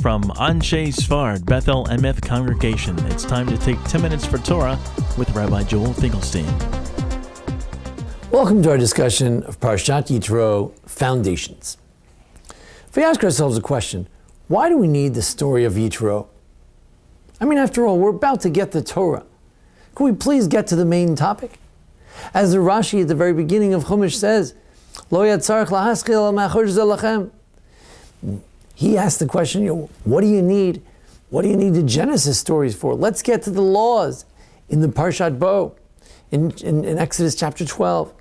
From Anshe Sfard, Bethel Emeth Congregation, it's time to take 10 minutes for Torah with Rabbi Joel Finkelstein. Welcome to our discussion of Parashat Yitro, Foundations. If we ask ourselves a question, why do we need the story of Yitro? I mean, after all, we're about to get the Torah. Can we please get to the main topic? As the Rashi at the very beginning of Chumash says, Lo yatzarich lahaskil ma'achor zelachem. He asked the question, what do you need? What do you need the Genesis stories for? Let's get to the laws in the Parshat Bo, in Exodus chapter 12.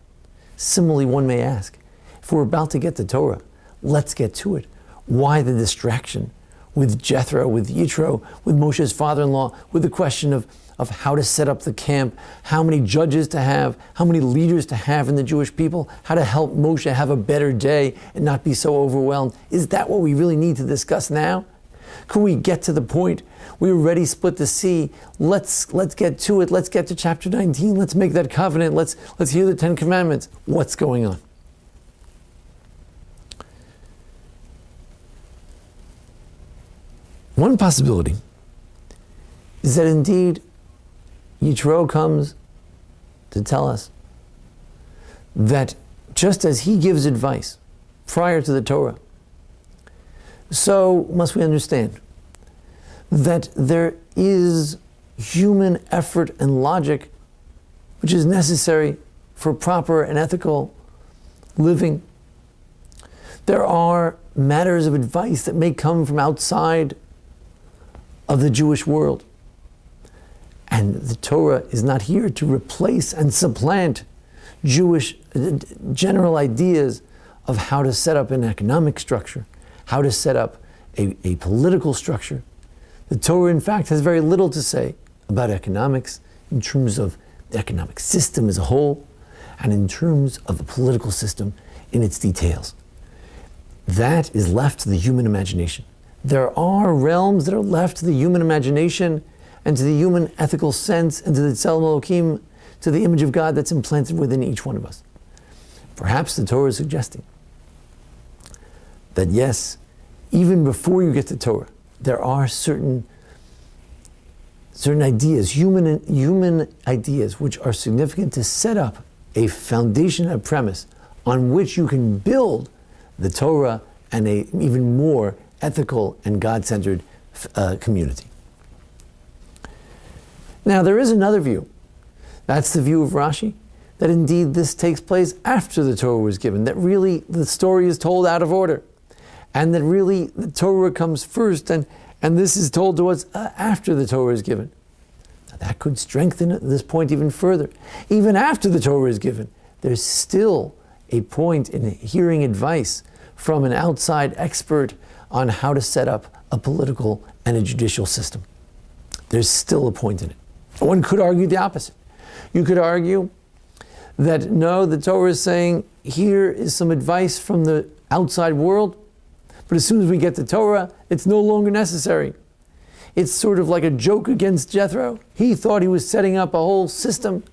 Similarly, one may ask, if we're about to get the Torah, let's get to it. Why the distraction with Jethro, with Yitro, with Moshe's father-in-law, with the question of how to set up the camp, how many judges to have, how many leaders to have in the Jewish people, how to help Moshe have a better day and not be so overwhelmed? Is that what we really need to discuss now? Can we get to the point? We already split the sea. Let's get to it. Let's get to chapter 19. Let's make that covenant. Let's hear the 10 Commandments. What's going on? One possibility is that indeed Yitro comes to tell us that just as he gives advice prior to the Torah, so must we understand that there is human effort and logic which is necessary for proper and ethical living. There are matters of advice that may come from outside of the Jewish world. And the Torah is not here to replace and supplant Jewish general ideas of how to set up an economic structure, how to set up a political structure. The Torah, in fact, has very little to say about economics in terms of the economic system as a whole and in terms of the political system in its details. That is left to the human imagination. There are realms that are left to the human imagination and to the human ethical sense and to the Tzelem Elokim, to the image of God that's implanted within each one of us. Perhaps the Torah is suggesting that yes, even before you get to Torah, there are certain ideas, human ideas, which are significant to set up a foundation, a premise on which you can build the Torah and a even more ethical and God-centered community. Now, there is another view. That's the view of Rashi, that indeed this takes place after the Torah was given, that really the story is told out of order, and that really the Torah comes first, and this is told to us after the Torah is given. Now, that could strengthen this point even further. Even after the Torah is given, there's still a point in hearing advice from an outside expert on how to set up a political and a judicial system. There's still a point in it. One could argue the opposite. You could argue that no, the Torah is saying, here is some advice from the outside world, but as soon as we get to Torah, it's no longer necessary. It's sort of like a joke against Jethro. He thought he was setting up a whole system,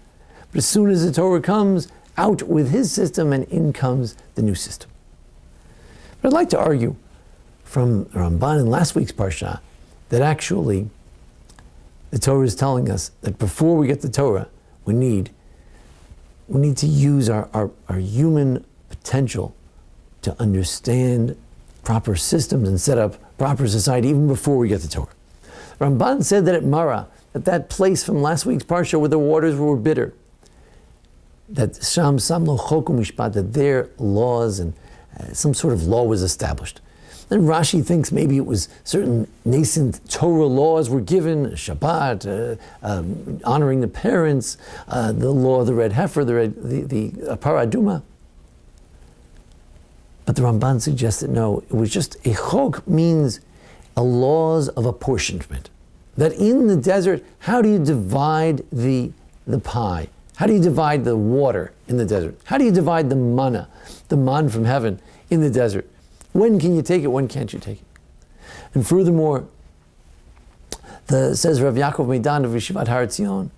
but as soon as the Torah comes, out with his system and in comes the new system. But I'd like to argue from Ramban in last week's Parsha that actually the Torah is telling us that before we get the Torah, we need to use our human potential to understand proper systems and set up proper society even before we get the Torah. Ramban said that at Mara, at that place from last week's Parsha where the waters were bitter, that Sham Samlo Chokum Mishpat, that their laws and some sort of law was established. Then Rashi thinks maybe it was certain nascent Torah laws were given, Shabbat, honoring the parents, the law of the red heifer, the paraduma. But the Ramban suggests that no, it was just a chok means a laws of apportionment. That in the desert, how do you divide the pie? How do you divide the water in the desert? How do you divide the manna, the man from heaven in the desert? When can you take it? When can't you take it? And furthermore, says Rav Yaakov Meidan of Yeshivat Har Etzion,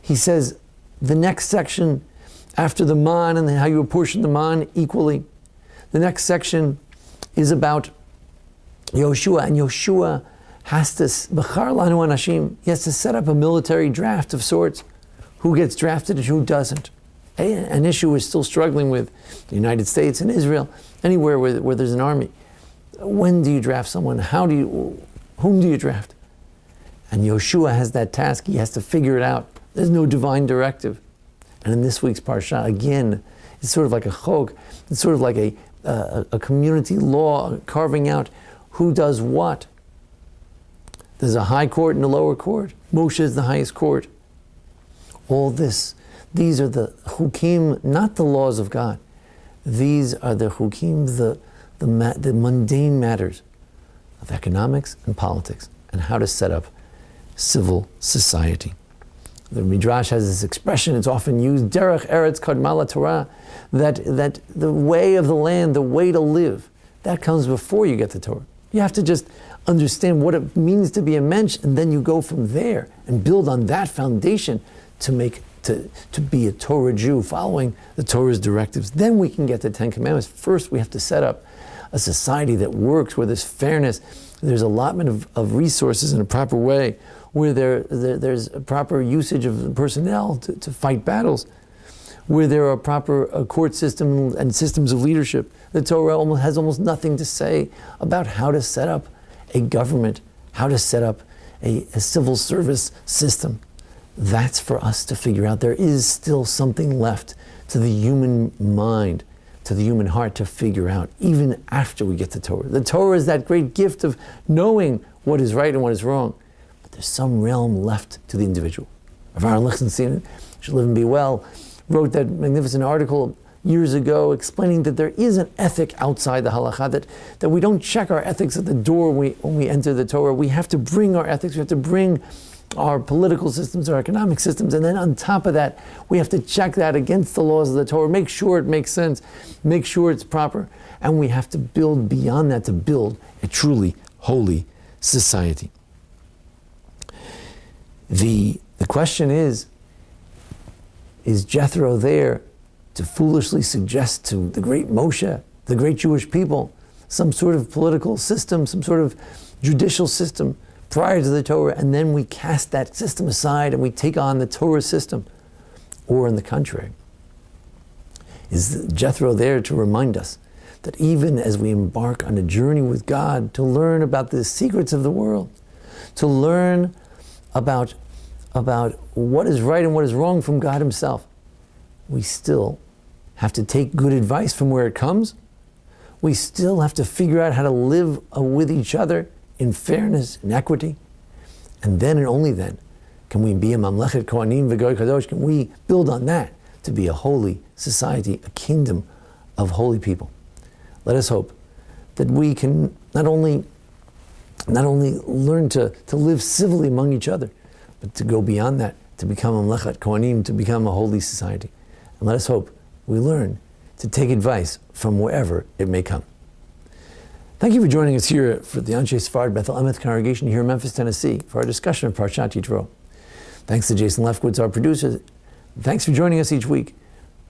he says the next section after the man and how you apportion the man equally, the next section is about Yoshua has to, he has to set up a military draft of sorts. Who gets drafted and who doesn't? An issue we're still struggling with the United States and Israel, anywhere where there's an army. When do you draft someone? Whom do you draft? And Yoshua has that task. He has to figure it out. There's no divine directive. And in this week's parsha, again, it's sort of like a chok. It's sort of like a community law carving out who does what. There's a high court and a lower court. Moshe is the highest court. All this, these are the hukim, not the laws of God. These are the hukim, the mundane matters of economics and politics and how to set up civil society. The Midrash has this expression, it's often used, derech eretz kadma Torah, that the way of the land, the way to live, that comes before you get the Torah. You have to just understand what it means to be a mensch, and then you go from there and build on that foundation to be a Torah Jew, following the Torah's directives. Then we can get the Ten Commandments. First, we have to set up a society that works, where there's fairness, there's allotment of resources in a proper way, where there's a proper usage of personnel to fight battles, where there are proper court systems and systems of leadership. The Torah has almost nothing to say about how to set up a government, how to set up a civil service system. That's for us to figure out. There is still something left to the human mind, to the human heart to figure out, even after we get the Torah. The Torah is that great gift of knowing what is right and what is wrong. But there's some realm left to the individual. Rav Aaron Lichtenstein, should live and be well, wrote that magnificent article years ago explaining that there is an ethic outside the halakha, that we don't check our ethics at the door when we enter the Torah. We have to bring our ethics, we have to bring our political systems, our economic systems, and then on top of that, we have to check that against the laws of the Torah, make sure it makes sense, make sure it's proper, and we have to build beyond that to build a truly holy society. The question is Jethro there to foolishly suggest to the great Moshe, the great Jewish people, some sort of political system, some sort of judicial system prior to the Torah, and then we cast that system aside and we take on the Torah system? Or on the contrary, is Jethro there to remind us that even as we embark on a journey with God to learn about the secrets of the world, to learn about what is right and what is wrong from God Himself, we still have to take good advice from where it comes. We still have to figure out how to live with each other in fairness and equity. And then and only then can we be a mamlechet kohanim v'goy kadosh, can we build on that to be a holy society, a kingdom of holy people. Let us hope that we can not only learn to live civilly among each other, but to go beyond that, to become mamlechet kohanim, to become a holy society. And let us hope we learn to take advice from wherever it may come. Thank you for joining us here for the Anshe Sfard Bethel Emeth congregation here in Memphis, Tennessee, for our discussion of Parshat Yitro. Thanks to Jason Lefkowitz, our producer. Thanks for joining us each week.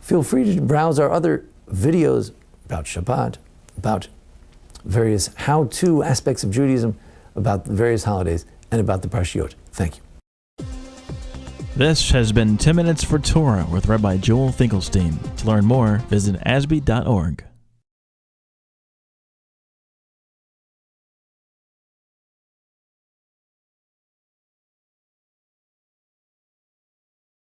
Feel free to browse our other videos about Shabbat, about various how-to aspects of Judaism, about the various holidays, and about the Parshiot. Thank you. This has been 10 Minutes for Torah with Rabbi Joel Finkelstein. To learn more, visit ASBEE.org.